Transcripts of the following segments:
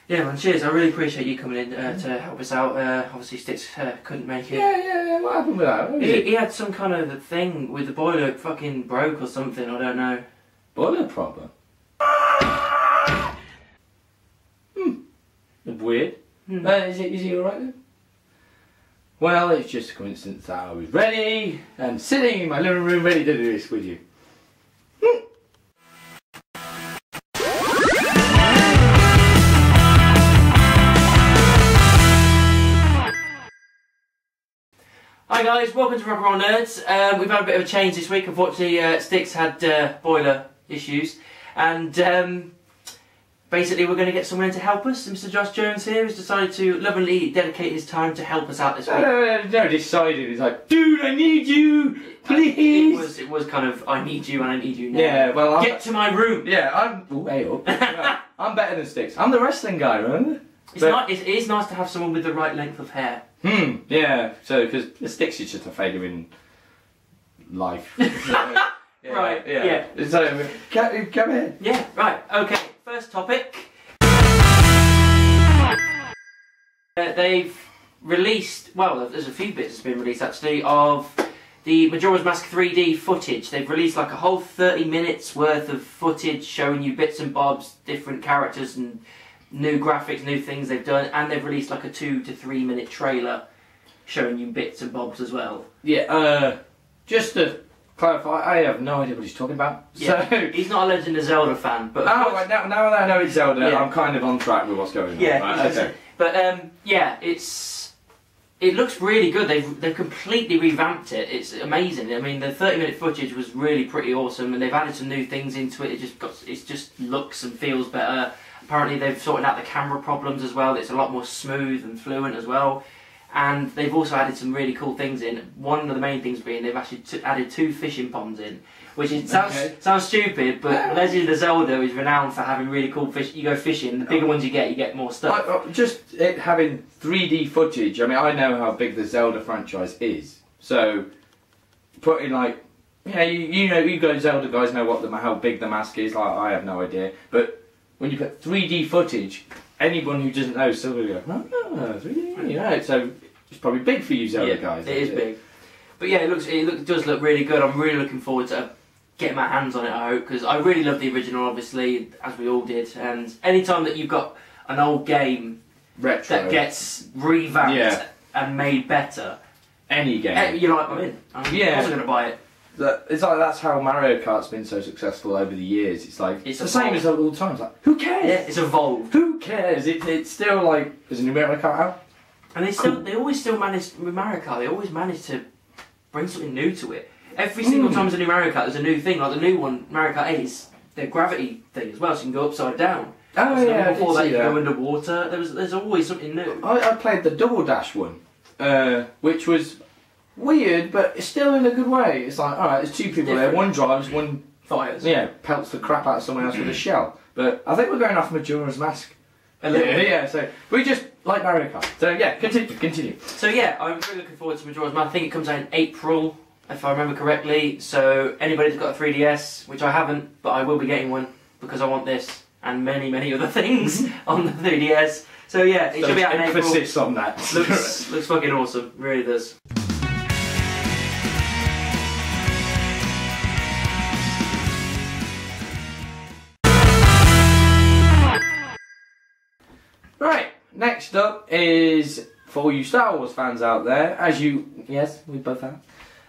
Yeah, man, cheers. I really appreciate you coming in to help us out. Obviously, Stix couldn't make it. Yeah. What happened with that? He had some kind of thing with the boiler fucking broke or something. I don't know. Boiler problem? Weird. Is he alright then? Well, it's just a coincidence that I was ready and sitting in my living room ready to do this with you. Hi guys, welcome to R.R.N Nerds. We've had a bit of a change this week. Unfortunately, Stix had boiler issues, and basically we're going to get someone in to help us. Mr. Josh Jones here has decided to lovingly dedicate his time to help us out this week. No, decided. He's like, dude, I need you, please. It was kind of, I need you and I need you now. Yeah, well, get to my room. Yeah, I'm way up. I'm better than Stix. I'm the wrestling guy, remember? It is nice to have someone with the right length of hair. Yeah, so, because the Stix is just a failure in life. Yeah, right, yeah. So, come ahead. Yeah, right, okay. First topic. They've released, well, there's a few bits that's been released actually, of the Majora's Mask 3D footage. They've released like a whole 30 minutes worth of footage showing you bits and bobs, different characters and new graphics, new things they've done, and they've released like a 2 to 3 minute trailer showing you bits and bobs as well. Yeah, just to clarify, I have no idea what he's talking about. Yeah, so he's not a Legend of Zelda fan, but now that I know it's Zelda, yeah. I'm kind of on track with what's going on. Yeah, right, okay. But yeah, it looks really good. They've completely revamped it. It's amazing. I mean, the 30-minute footage was really pretty awesome, and they've added some new things into it. It just looks and feels better. Apparently they've sorted out the camera problems as well. It's a lot more smooth and fluent as well. And they've also added some really cool things in. One of the main things being they've actually added 2 fishing ponds in. Which sounds stupid, but Legend of Zelda is renowned for having really cool fish. You go fishing, the bigger ones you get more stuff. Just it having 3D footage, I mean, I know how big the Zelda franchise is. So, putting like, you guys Zelda guys know how big the mask is, like I have no idea. But when you put 3D footage, anyone who doesn't know still will go, oh, 3D, yeah. So it's probably big for you Zelda guys. It is big. But yeah, it does look really good. I'm really looking forward to getting my hands on it, I hope, because I really love the original, obviously, as we all did. And anytime that you've got an old game retro that gets revamped and made better, any game, you're like, I'm in. I wasn't going to buy it. It's like that's how Mario Kart's been so successful over the years. It's like it's the same as all the time. It's like, who cares? Yeah, it's evolved. Who cares? It's still like, there's a new Mario Kart out, and they always manage with Mario Kart. They always manage to bring something new to it. Every single time there's a new Mario Kart, there's a new thing. Like the new one, Mario Kart 8, is the gravity thing as well, so you can go upside down. Oh so yeah, before that you can go underwater. There's always something new. I played the Double Dash one, which was weird, but it's still in a good way. It's like, alright, there's 2 people there, one drives, one fires. Yeah, pelts the crap out of someone else with a shell. But I think we're going off Majora's Mask. A little bit. Yeah, so we just like Mario Kart. So yeah, continue. So yeah, I'm really looking forward to Majora's Mask. I think it comes out in April, if I remember correctly. So anybody who's got a 3DS, which I haven't, but I will be getting one because I want this and many, many other things on the 3DS. So yeah, it should be out in April. Emphasis on that. Looks fucking awesome, really does. Right, next up is, for all you Star Wars fans out there, yes, we both have,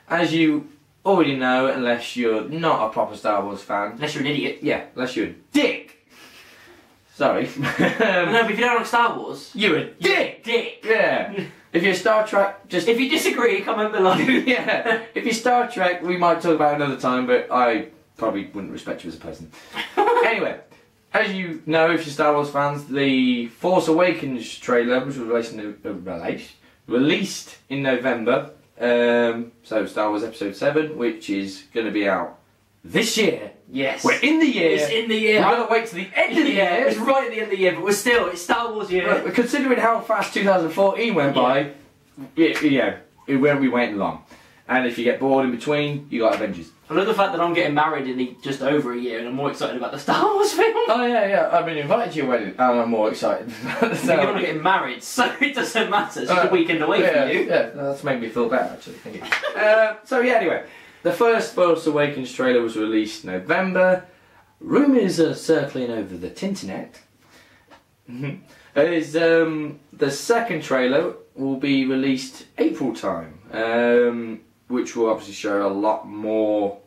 as you already know, unless you're not a proper Star Wars fan. Unless you're an idiot. Yeah, unless you're a dick. Sorry. No, but if you don't like Star Wars, you're a dick. Dick. Yeah. If you're Star Trek, just... If you disagree, comment below. Yeah. If you're Star Trek, we might talk about it another time, but I probably wouldn't respect you as a person. Anyway. As you know, if you're Star Wars fans, the Force Awakens trailer, which was released in November, so Star Wars Episode 7, which is going to be out this year. Yes. We're in the year. It's in the year. We've got to wait to the end of the year. It's right at the end of the year, but it's Star Wars year. But considering how fast 2014 went by, yeah, it won't be waiting long. And if you get bored in between, you got Avengers. I love the fact that I'm getting married in just over a year and I'm more excited about the Star Wars film. Oh yeah. I've been invited to your wedding and I'm more excited. So you're not getting married, so it doesn't matter. It's just a weekend away from you. Yeah, that's made me feel better actually. Thank you. So yeah, anyway. The first Force Awakens trailer was released November. Rumours are circling over the Tinternet. The second trailer will be released April time, which will obviously show a lot more,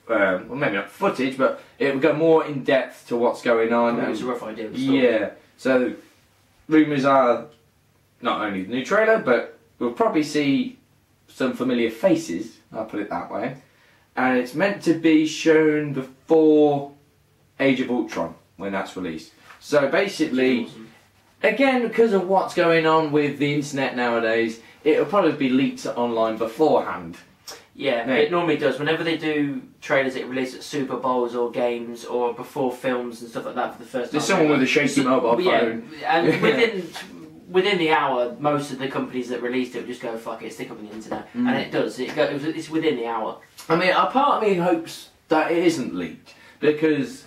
well maybe not footage, but it will go more in depth to what's going on. It's a rough idea of the story. Yeah, so rumours are not only the new trailer, but we'll probably see some familiar faces, I'll put it that way. And it's meant to be shown before Age of Ultron, when that's released. So basically, again, because of what's going on with the internet nowadays, it'll probably be leaked online beforehand. Yeah, it normally does. Whenever they do trailers, it releases at Super Bowls or games or before films and stuff like that for the first time. There's someone with a shaky mobile phone. And within the hour, most of the companies that released it will just go, fuck it, stick up on the internet. And it does. It's within the hour. I mean, a part of me hopes that it isn't leaked, because,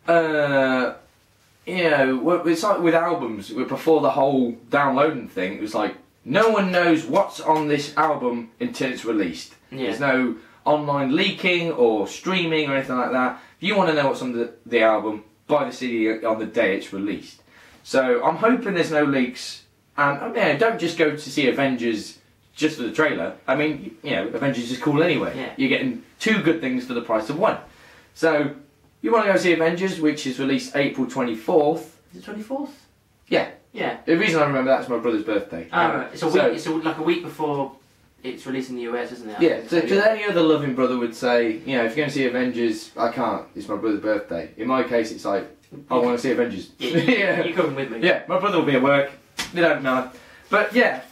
you know, it's like with albums, before the whole downloading thing, it was like, no one knows what's on this album until it's released. Yeah. There's no online leaking or streaming or anything like that. If you want to know what's on the album, buy the CD on the day it's released. So I'm hoping there's no leaks, and don't just go to see Avengers just for the trailer. I mean, you know, Avengers is cool anyway. Yeah. You're getting two good things for the price of one. So you want to go see Avengers, which is released April 24th. Is it 24th? Yeah. Yeah. The reason I remember that is my brother's birthday. It's a week. It's like a week before it's released in the US, isn't it? Yeah. So any other loving brother would say, you know, if you're going to see Avengers, I can't. It's my brother's birthday. In my case, it's like, I want to see Avengers. Yeah, you're coming with me. Yeah, my brother will be at work. They don't know. But yeah, if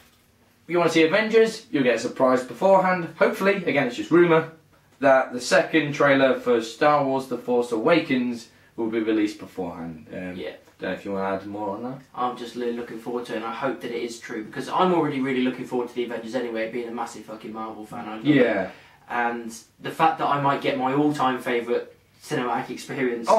you want to see Avengers, you'll get a surprise beforehand. Hopefully, again, it's just rumour, that the second trailer for Star Wars The Force Awakens will be released beforehand. Yeah. Don't know if you want to add more on that. I'm just really looking forward to it, and I hope that it is true, because I'm already really looking forward to the Avengers anyway, being a massive fucking Marvel fan. I love it. And the fact that I might get my all-time favourite cinematic experience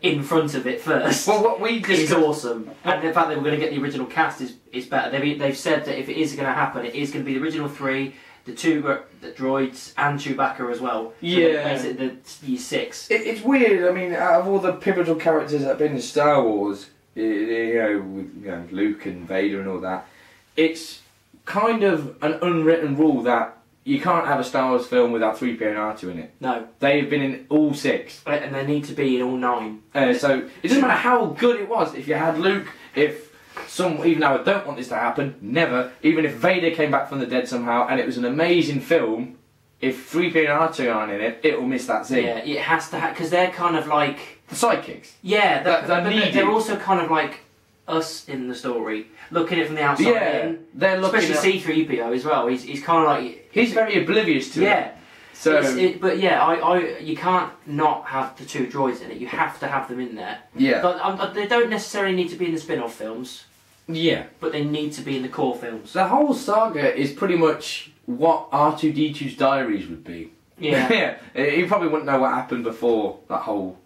in front of it first, well, what we is awesome. And the fact that we're going to get the original cast is better. They've said that if it is going to happen, it is going to be the original three, the two the droids, and Chewbacca as well. So basically the six. It's weird. I mean, out of all the pivotal characters that have been in Star Wars, you know, Luke and Vader and all that, it's kind of an unwritten rule that you can't have a Star Wars film without 3PO and R2 in it. No. They've been in all six. And they need to be in all nine. So it doesn't matter how good it was. If you had Luke, even though I don't want this to happen, never, even if Vader came back from the dead somehow and it was an amazing film, if 3PO and R2 aren't in it, it will miss that scene. Yeah, it has to because they're kind of like... The sidekicks. Yeah, they're also kind of like us in the story, looking at it from the outside in. They're looking especially C-3PO as well. He's kind of like... He's very oblivious to it. So, but yeah, you can't not have the two droids in it. You have to have them in there. Yeah. But they don't necessarily need to be in the spin-off films. Yeah. But they need to be in the core films. The whole saga is pretty much what R2-D2's diaries would be. Yeah. Yeah. You probably wouldn't know what happened before that whole...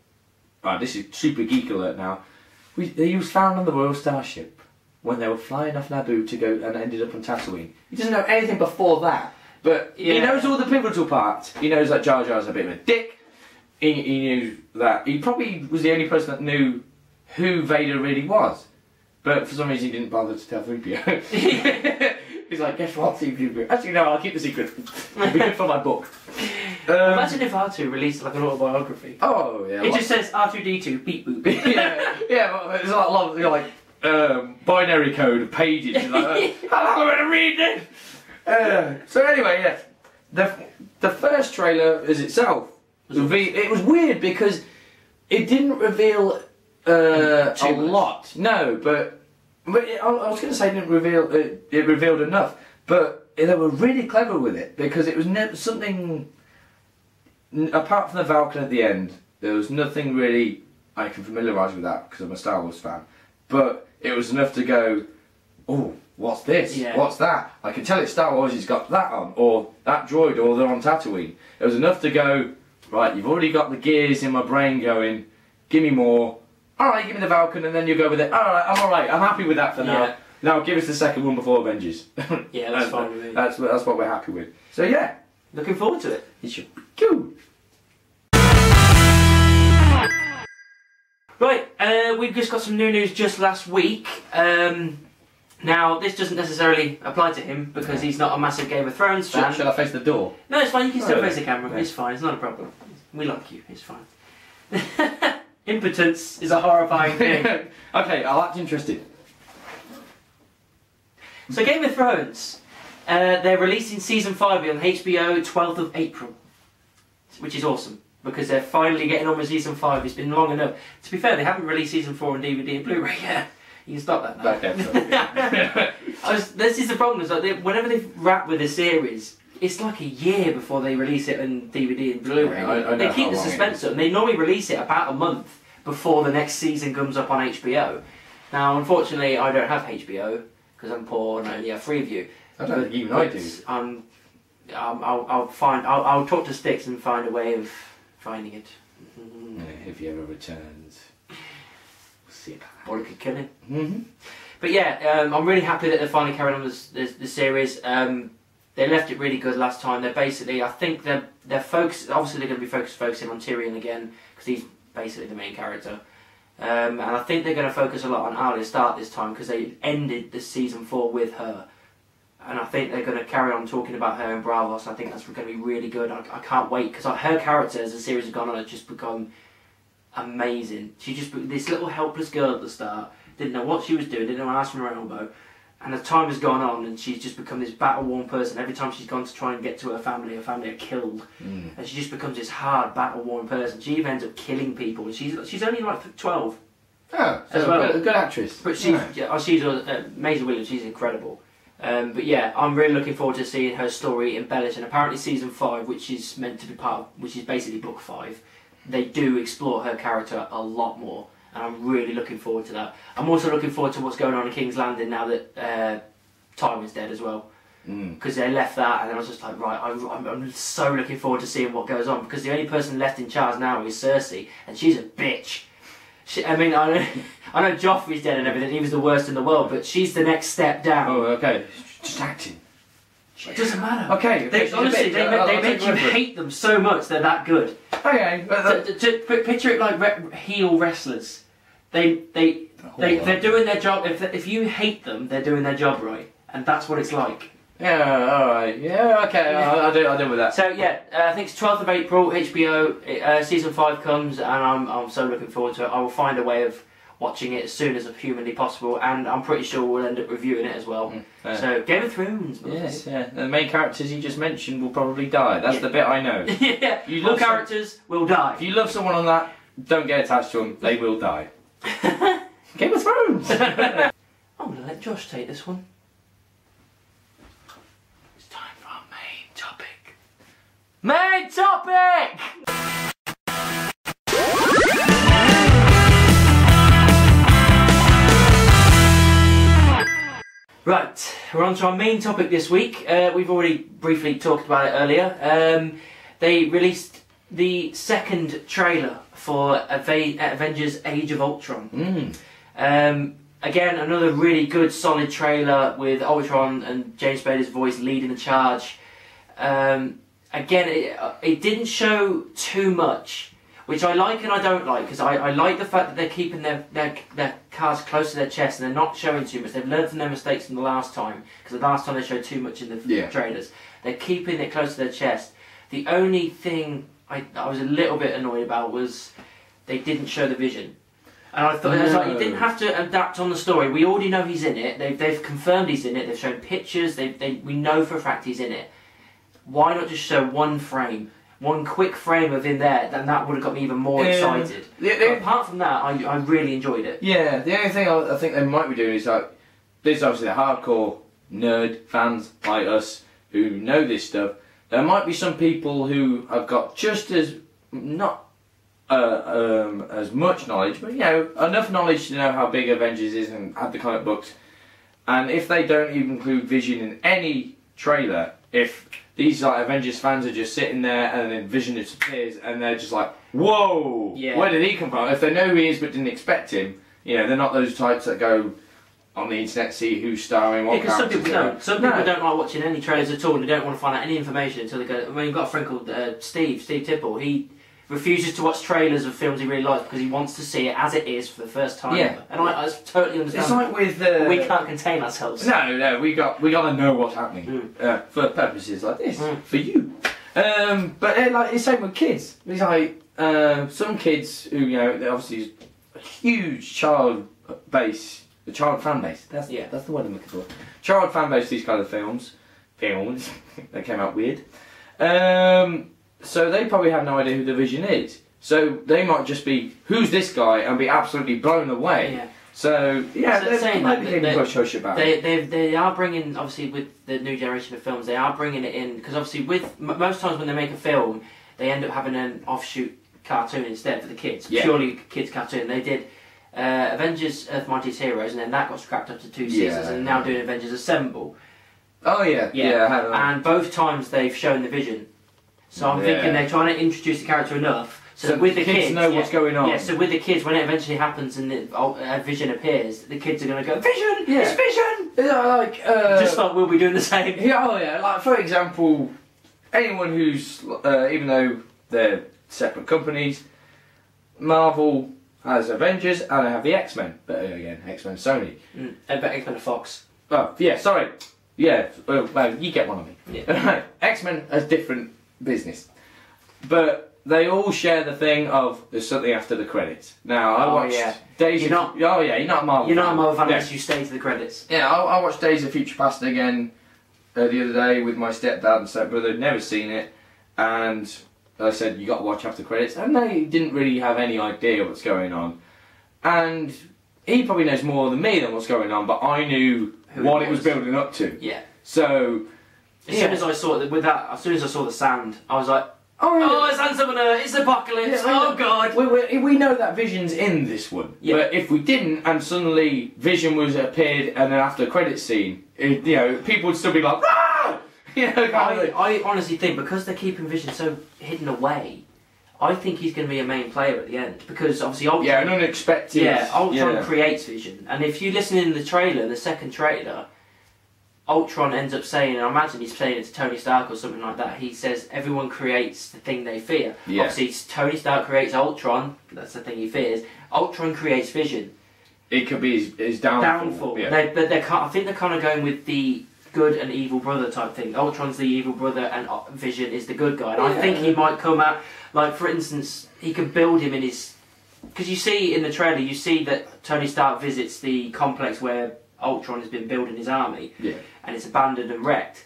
this is super geek alert now. He was found on the Royal Starship when they were flying off Naboo to go and ended up on Tatooine. He doesn't know anything before that. But he knows all the pivotal parts. He knows that Jar Jar's a bit of a dick. He knew that. He probably was the only person that knew who Vader really was. But for some reason he didn't bother to tell 3PO. He's like, guess what, C-3PO? Actually, no, I'll keep the secret. It'll be good for my book. Imagine if R2 released like an autobiography. Oh, yeah. It just says R2-D2, beep boop. Well, it's a lot of binary code of pages. Like, how long am I going to read this? So anyway, yeah, the first trailer as itself, it was weird because it didn't reveal a lot. No, but I was going to say it didn't reveal. It revealed enough, but they were really clever with it because it was something apart from the Falcon at the end. There was nothing really I can familiarise with that because I'm a Star Wars fan, but it was enough to go, oh, what's this? Yeah. What's that? I can tell it's Star Wars, he's got that on, or that droid, or they're on Tatooine. It was enough to go, right, you've already got the gears in my brain going, give me more. Alright, give me the Falcon, and then you go with it. Alright, I'm happy with that for now. Yeah. Now give us the second one before Avengers. Yeah, that's fine with me. That's what we're happy with. So yeah. Looking forward to it. It should be good. Right, we've just got some new news just last week. Now, this doesn't necessarily apply to him because he's not a massive Game of Thrones fan. Should I face the door? No, it's fine. You can still face the camera. Yeah. It's fine. It's not a problem. We like you. It's fine. Impotence is a horrifying thing. Okay, I'll act interested. So, Game of Thrones, they're releasing season 5 on HBO 12th of April, which is awesome because they're finally getting on with season 5. It's been long enough. To be fair, they haven't released season 4 on DVD and Blu-ray yet. You can stop that now. Okay, This is the problem. Is like whenever they wrap with a series, it's like a year before they release it on DVD and Blu-ray. Yeah, they keep the suspense up, and they normally release it about a month before the next season comes up on HBO. Now, unfortunately, I don't have HBO because I'm poor and I only have Freeview. I don't think even I do. I'll talk to Stix and find a way of finding it. If he ever returns. We'll see about that. Or I could kill him. Mm-hmm. But yeah, I'm really happy that they're finally carrying on the series. They left it really good last time. They're basically, I think they're focused. Obviously, they're going to be focusing on Tyrion again because he's basically the main character. And I think they're going to focus a lot on Arya Stark this time because they ended the season 4 with her. And I think they're going to carry on talking about her in Bravos. I think that's going to be really good. I can't wait because her character as the series has gone on has just become amazing. She just this little helpless girl at the start, didn't know what she was doing, didn't know how to ask from her elbow, and as time has gone on and she's just become this battle-worn person. Every time she's gone to try and get to her family are killed, and she just becomes this hard battle-worn person. She even ends up killing people. She's only like 12. Oh, so as well. a good actress. But she's Maisie Williams. She's incredible. But yeah, I'm really looking forward to seeing her story embellished. And apparently, season 5, which is meant to be which is basically book 5, they do explore her character a lot more, and I'm really looking forward to that. I'm also looking forward to what's going on in King's Landing now that Tywin's dead as well, because they left that, and then I was just like, right, I'm so looking forward to seeing what goes on because the only person left in charge now is Cersei, and she's a bitch. I know Joffrey's dead and everything. He was the worst in the world, but she's the next step down. Oh, okay. Just acting. It doesn't matter. Okay. Honestly, they make you hate them so much. They're that good. Okay. Picture it like heel wrestlers. They're doing their job. If you hate them, they're doing their job right, and that's what it's like. Yeah. All right. Yeah. Okay. I'll deal with that. So yeah, I think it's 12th of April. HBO season 5 comes, and I'm so looking forward to it. I will find a way of watching it as soon as humanly possible, and I'm pretty sure we'll end up reviewing it as well. So Game of Thrones. Yes. Yeah. The main characters you just mentioned will probably die. That's the bit I know. Yeah. All characters will die. If you love someone on that, don't get attached to them. They will die. Game of Thrones. I'm gonna let Josh take this one. It's time for our main topic. Main topic! Right, we're on to our main topic this week. We've already briefly talked about it earlier. They released the second trailer for Avengers Age of Ultron. Again, another really good, solid trailer with Ultron and James Spader's voice leading the charge. Again, it didn't show too much, which I like and I don't like, because I like the fact that they're keeping their cards close to their chest and they're not showing too much. They've learned from their mistakes from the last time, because the last time they showed too much in the trailers. They're keeping it close to their chest. The only thing I was a little bit annoyed about was they didn't show the Vision. And I thought, it's like, you didn't have to adapt on the story. We already know he's in it. They've confirmed he's in it. They've shown pictures. We know for a fact he's in it. Why not just show one frame? One quick frame of him there, then that would have got me even more excited. Apart from that, I really enjoyed it. Yeah, the only thing I think they might be doing is like, there's obviously the hardcore nerd fans like us who know this stuff. There might be some people who have got just as not as much knowledge, but you know, enough knowledge to know how big Avengers is and have the comic books. And if they don't even include Vision in any trailer, if these like Avengers fans are just sitting there and then Vision disappears and they're just like, whoa, where did he come from? If they know who he is but didn't expect him, you know, they're not those types that go on the internet, see who's starring, what characters. Some people don't. Some people don't like watching any trailers at all. They don't want to find out any information until they go. I mean, you've got a friend called Steve Tipple. He refuses to watch trailers of films he really likes because he wants to see it as it is for the first time. Yeah. And I totally understand. It's like with but we can't contain ourselves. No, we got to know what's happening for purposes like this for you. But like it's same with kids. It's like some kids who obviously a huge child base. The child fan base. That's the word I'm looking for. Child fan base. These kind of films. They came out weird. So they probably have no idea who the Vision is. So they might just be, who's this guy, and be absolutely blown away. Yeah. So they might be getting hush about it. They are bringing, obviously, with the new generation of films, they are bringing it in because obviously with most times when they make a film, they end up having an offshoot cartoon instead for the kids. Yeah. Purely kids cartoon. They did. Avengers Earth Mightiest Heroes, and then that got scrapped up to 2 seasons, and now doing Avengers Assemble. Oh yeah. And both times they've shown the Vision, so I'm thinking they're trying to introduce the character enough so with the kids know what's going on. Yeah, so with the kids, when it eventually happens and the Vision appears, the kids are going to go, Vision, it's Vision. Just like we'll be doing the same. Yeah, like for example, anyone who's even though they're separate companies, Marvel has Avengers, and I have the X-Men. But again, X-Men Sony. But X-Men are Fox. Oh, yeah, sorry. Yeah, well, you get one of me. Yeah. X-Men has different business. But they all share the thing of there's something after the credits. Now, I watched Days of... you're not a Marvel fan. You're not a Marvel fan unless you stay to the credits. Yeah, I watched Days of Future Past again the other day with my stepdad and stepbrother. They'd never seen it. And I said, you got to watch after credits, and they didn't really have any idea what's going on. And he probably knows more than me than what's going on, but I knew what it was building up to. Yeah. So as soon as I saw the sand, I was like, oh, it's Hand Summoner, it's Apocalypse, God. We know that Vision's in this one, but if we didn't, and suddenly Vision appeared, and then after the credits scene, people would still be like, ah! I honestly think because they're keeping Vision so hidden away, I think he's going to be a main player at the end because obviously Ultron. Yeah, an unexpected. Yeah, Ultron creates Vision, and if you listen in the trailer, the second trailer, Ultron ends up saying, and I imagine he's saying it to Tony Stark or something like that. He says everyone creates the thing they fear. Yeah. Obviously, Tony Stark creates Ultron. That's the thing he fears. Ultron creates Vision. It could be his downfall. Yeah. I think they're kind of going with the good and evil brother type thing. Ultron's the evil brother and Vision is the good guy. And I think he might come out, like for instance, he could build him in his... Because you see in the trailer, you see that Tony Stark visits the complex where Ultron has been building his army. Yeah. And it's abandoned and wrecked.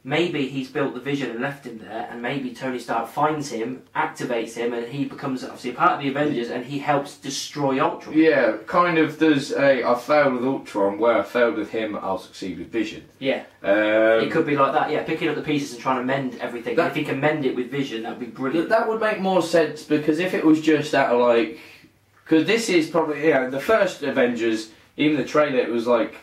Maybe he's built the Vision and left him there, and maybe Tony Stark finds him, activates him, and he becomes obviously a part of the Avengers, and he helps destroy Ultron. Yeah, kind of does I failed with Ultron, where I failed with him, I'll succeed with Vision. Yeah. It could be like that, yeah, picking up the pieces and trying to mend everything. If he can mend it with Vision, that would be brilliant. That would make more sense, because if it was just out of like... Because this is probably, the first Avengers, even the trailer, it was like...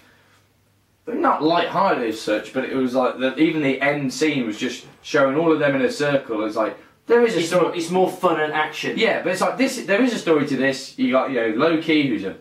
Not light-hearted as such, but it was like even the end scene was just showing all of them in a circle. It's like there is a story. It's more fun and action. Yeah, but it's like this. There is a story to this. You got Loki, who's a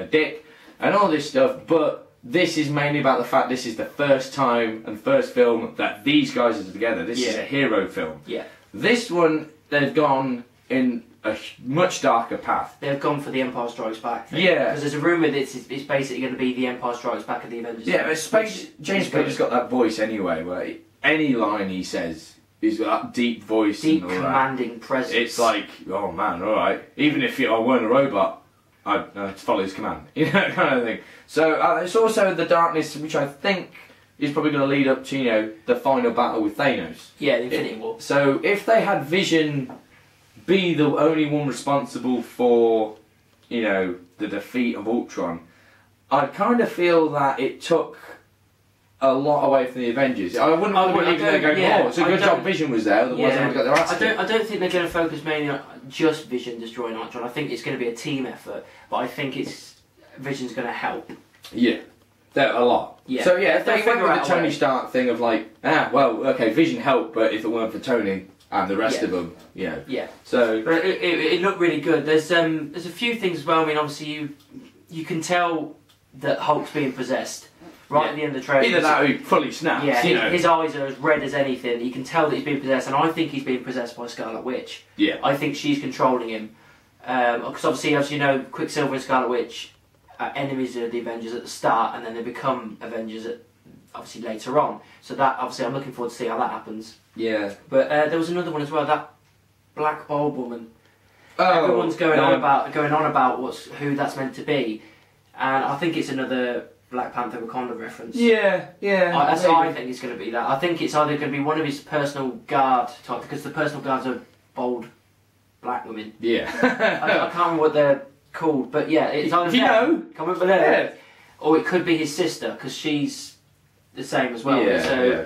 dick, and all this stuff. But this is mainly about the fact this is the first time and first film that these guys are together. This is a hero film. Yeah. This one they've gone in a much darker path. They've gone for the Empire Strikes Back thing. Yeah. Because there's a rumour that it's basically going to be the Empire Strikes Back of the Avengers. Yeah, but James Spader's got that voice anyway, where any line he says, he's got that deep voice. Deep commanding presence. It's like, oh man, alright. Even if I weren't a robot, I'd follow his command. Kind of thing. So it's also the darkness, which I think is probably going to lead up to, the final battle with Thanos. Yeah, the Infinity War. So if they had Vision be the only one responsible for, the defeat of Ultron, I kind of feel that it took a lot away from the Avengers. I wouldn't believe they're going more. It's a good job Vision was there, otherwise they would have got their ass kicked. I don't think they're going to focus mainly on just Vision destroying Ultron. I think it's going to be a team effort, but I think Vision's going to help. Yeah. They're a lot. Yeah. So yeah, if they went with the out a Tony way. Stark thing of like, okay, Vision helped, but if it weren't for Tony and the rest of them, Yeah. So, But it looked really good. There's a few things as well. I mean, obviously you can tell that Hulk's being possessed right at the end of the trailer. either that or he fully snaps. Yeah, you know. his eyes are as red as anything. You can tell that he's being possessed, and I think he's being possessed by Scarlet Witch. Yeah. I think she's controlling him. Because obviously, as you know, Quicksilver and Scarlet Witch are enemies of the Avengers at the start, and then they become Avengers obviously later on. So that, obviously, I'm looking forward to see how that happens. Yeah. But there was another one as well, that black bulb woman. Oh, Everyone's going on about who that's meant to be, and I think it's another Black Panther Wakanda reference. Yeah. That's what I think it's going to be. That I think it's either going to be one of his personal guard type, because the personal guards are bold black women. Yeah. I can't remember what they're called, but yeah, it's either you know, comment below. Yeah. Or it could be his sister, because she's the same as well. Yeah, so yeah.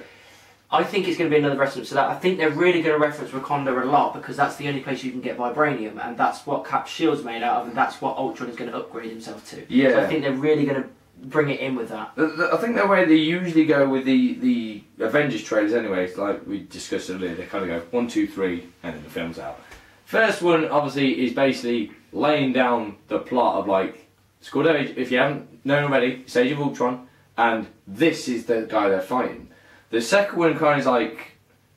I think it's going to be another reference to that. I think they're really going to reference Wakanda a lot, because that's the only place you can get vibranium, and that's what Cap's shield's made out of, and that's what Ultron is going to upgrade himself to. Yeah. So I think they're really going to bring it in with that. I think the way they usually go with the Avengers trailers anyway, it's like we discussed earlier, they kind of go 1, 2, 3, and then the film's out. First one, obviously, is basically laying down the plot of like, it's called, if you haven't known already, it's Age of Ultron, and this is the guy they're fighting. The second one kind of is like,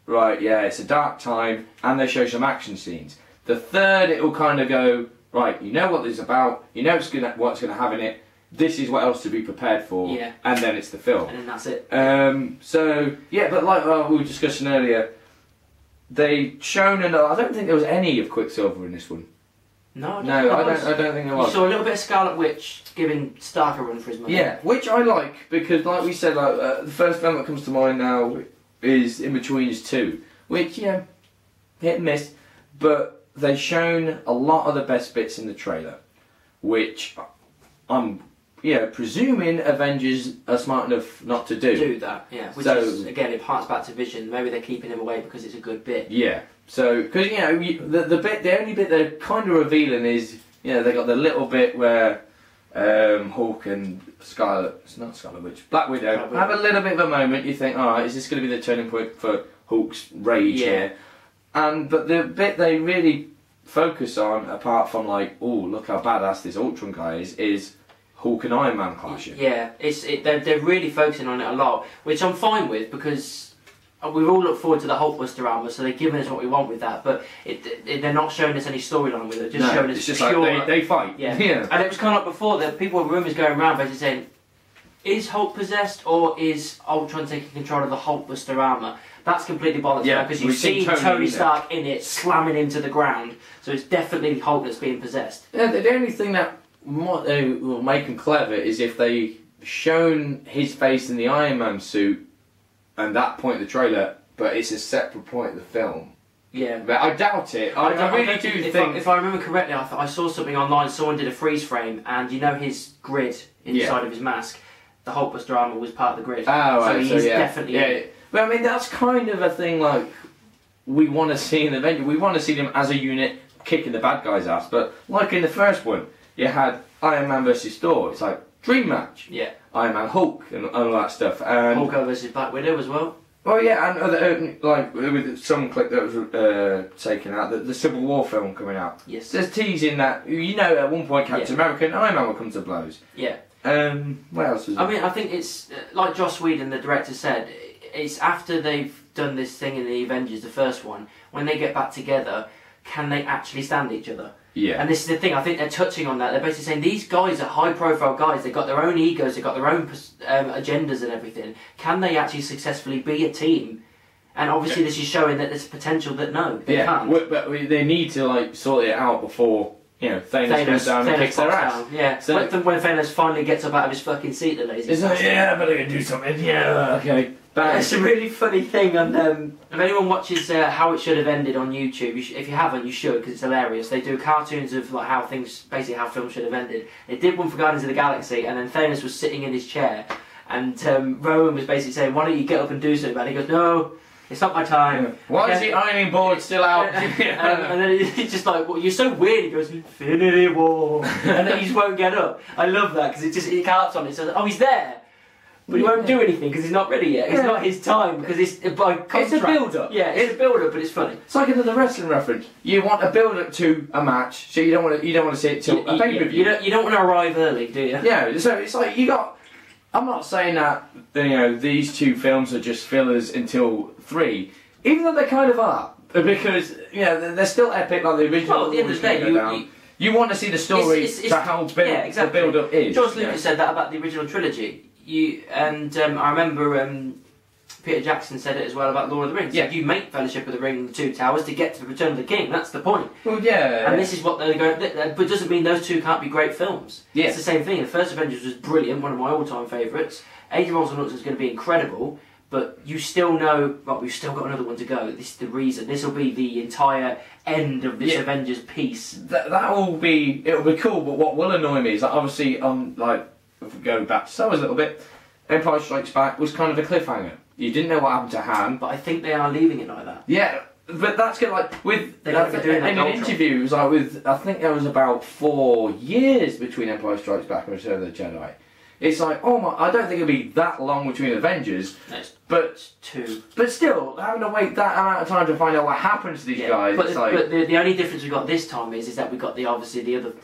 right, yeah, it's a dark time, and they show some action scenes. The third, it will kind of go, right, you know what this is about, you know what's going to have in it, this is what else to be prepared for, and then it's the film. And then that's it. So, yeah, but like we were discussing earlier, they shown, and I don't think there was any of Quicksilver in this one. No, I don't think there was. You saw a little bit of Scarlet Witch giving Stark a run for his money. Yeah, which I like, because like we said, like the first film that comes to mind now is In-Between's 2, which, yeah, hit and miss, but they've shown a lot of the best bits in the trailer, which I'm presuming Avengers are smart enough not to do. Do that, yeah. Which is, again, it harks back to Vision. Maybe they're keeping him away because it's a good bit. Yeah. So, because the only bit they're kind of revealing is, they got the little bit where Hulk and Black Widow have a little bit of a moment. You think, all right, is this going to be the turning point for Hulk's rage here? But the bit they really focus on, apart from like, oh, look how badass this Ultron guy is Hulk and Iron Man clashing. Yeah, they're really focusing on it a lot, which I'm fine with, because we've all looked forward to the Hulkbuster armor, so they're giving us what we want with that. But they're not showing us any storyline with it. Just showing us it's just pure. Like they fight. Yeah. Yeah. And it was kind of like before that people were rumours going around basically saying, is Hulk possessed or is Ultron taking control of the Hulkbuster armor? That's completely bollocks now, because you see Tony Stark in it slamming into the ground. So it's definitely Hulk that's being possessed. Yeah, the only thing that will make him clever is if they shown his face in the Iron Man suit and that point in the trailer, but it's a separate point in the film. Yeah. But I doubt it. I really do think... If I remember correctly, I saw something online, someone did a freeze frame, and you know his grid inside of his mask, the Hulkbuster armor was part of the grid. Oh, right. So he's definitely... Yeah. But I mean, that's kind of a thing like we want to see in Avengers. We want to see them as a unit kicking the bad guys' ass. But like in the first one, you had Iron Man versus Thor. It's like dream match. Yeah. Iron Man, Hulk, and all that stuff. And Hulk versus Black Widow as well. Oh yeah, and other, like with some clip that was taken out, the Civil War film coming out. Yes. There's teasing that at one point Captain America and Iron Man will come to blows. Yeah. What else is there? I mean, I think it's like Joss Whedon, the director, said. It's after they've done this thing in the Avengers, the first one, when they get back together, can they actually stand each other? Yeah. And this is the thing, I think they're touching on that. They're basically saying these guys are high profile guys, they've got their own egos, they've got their own agendas and everything. Can they actually successfully be a team? And obviously this is showing that there's potential that no, they can't. But they need to sort it out before, Thanos goes down and kicks their ass. Down, yeah. So when Thanos finally gets up out of his fucking seat, the lazy. It's like, I better go do something, okay. Bang. It's a really funny thing, and if anyone watches How It Should Have Ended on YouTube, if you haven't, you should, because it's hilarious. They do cartoons of like how films should have ended. They did one for Guardians of the Galaxy, and then Thanos was sitting in his chair, and Rowan was basically saying, "Why don't you get up and do something?" And he goes, "No, it's not my time." Yeah. Why is the ironing board still out? And then he's just like, well, "You're so weird." He goes, "Infinity War," and then he just won't get up. I love that because it harps on it. So, oh, he's there. but he won't do anything because he's not ready yet. It's not his time because it's by contract. It's a build-up. Yeah, it's a build-up, but it's funny. It's like another wrestling reference. You want a build-up to a match, so you don't want to see it till a pay-per-view. You don't want to arrive early, do you? Yeah, so it's like you got. I'm not saying that these two films are just fillers until 3, even though they kind of are, because they're still epic like the original. Well, at the end of the day, you want to see the story to how the build-up is. George Lucas said that about the original trilogy. I remember Peter Jackson said it as well about Lord of the Rings. Yeah. You make Fellowship of the Ring and the Two Towers to get to the Return of the King. That's the point. Well, yeah. And this is what they're going. But it doesn't mean those two can't be great films. Yeah. It's the same thing. The first Avengers was brilliant, one of my all-time favourites. Age of Ultron is going to be incredible. But you still know, well, we've still got another one to go. This is the reason. This will be the entire end of this Avengers piece. It'll be cool. But what will annoy me is that obviously, if we go back to Star Wars a little bit, Empire Strikes Back was kind of a cliffhanger. You didn't know what happened to Han. But I think they are leaving it like that. Yeah, but that's good. Like with in an interview, it was like I think there was about 4 years between Empire Strikes Back and Return of the Jedi. It's like, oh my, I don't think it'll be that long between Avengers. No, but 2. But still, having to wait that amount of time to find out what happens to these guys. But the only difference we got this time is that we got the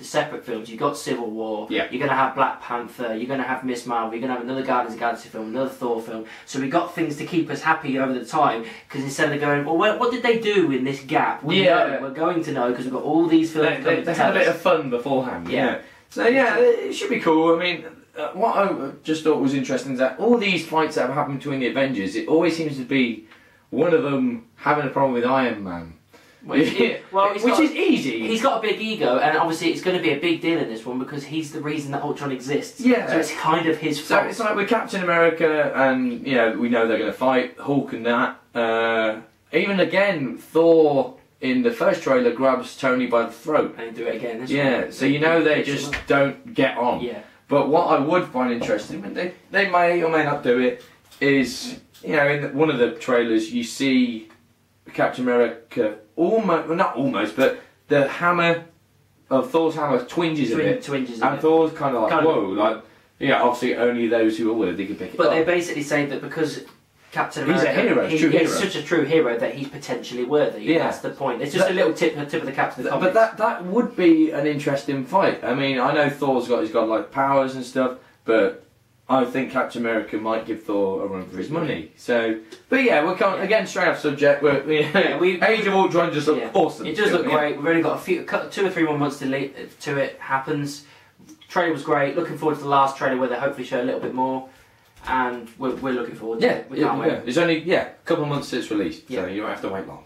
separate films. You got Civil War. Yeah. You're gonna have Black Panther. You're gonna have Miss Marvel. You're gonna have another Guardians of the Galaxy film, another Thor film. So we got things to keep us happy over the time. Because instead of going, well, what did they do in this gap? We know. We're going to know because we've got all these films. They had a bit of fun beforehand. Yeah. So it should be cool. I mean. What I just thought was interesting is that all these fights that have happened between the Avengers, it always seems to be one of them having a problem with Iron Man. Which is easy. He's got a big ego, and obviously it's going to be a big deal in this one because he's the reason that Ultron exists. Yeah. So it's kind of his fault. So it's like with Captain America, and we know they're going to fight Hulk and that. Even again, Thor in the first trailer grabs Tony by the throat. And do it again. So they just don't get on. Yeah. But what I would find interesting, and they may or may not do it, is in one of the trailers you see Captain America but the hammer of Thor's hammer twinges a bit, and Thor's kind of like whoa, obviously only those who are worthy can pick it up. But they basically say that because Captain America, he's a hero, he's such a true hero that he's potentially worthy. Yeah. That's the point. It's just a little tip of the cap to the comics. But that would be an interesting fight. I mean, I know Thor's got like powers and stuff, but I think Captain America might give Thor a run for his money. So, but we're again straight off subject. Age of Ultron just looks awesome. It does look great. We've only got 2 or 3 more months till it happens. Trailer was great. Looking forward to the last trailer where they hopefully show a little bit more. And we're looking forward to it. We can't wait. It's only a couple of months since it's released, so you don't have to wait long.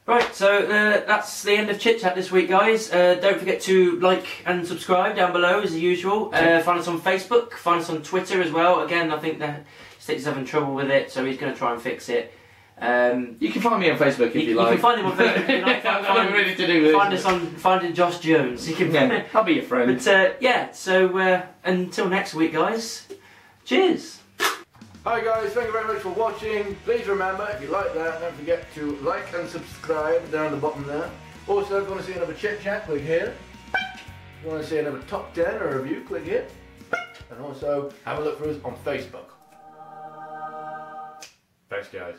Right, so that's the end of Chit Chat this week, guys. Don't forget to like and subscribe down below as usual. Find us on Facebook, find us on Twitter as well. Again, I think that Stix is having trouble with it, so he's going to try and fix it. You can find me on Facebook if you like. You can find him on Facebook if you like. I'm ready to do this. Find us on Finding Josh Jones. You can I'll be your friend. But so until next week, guys. Cheers. Hi guys, thank you very much for watching. Please remember, if you like that, don't forget to like and subscribe down the bottom there. Also, if you want to see another Chit Chat, click here. If you want to see another top 10 or review, click here. And also, have a look for us on Facebook. Thanks guys.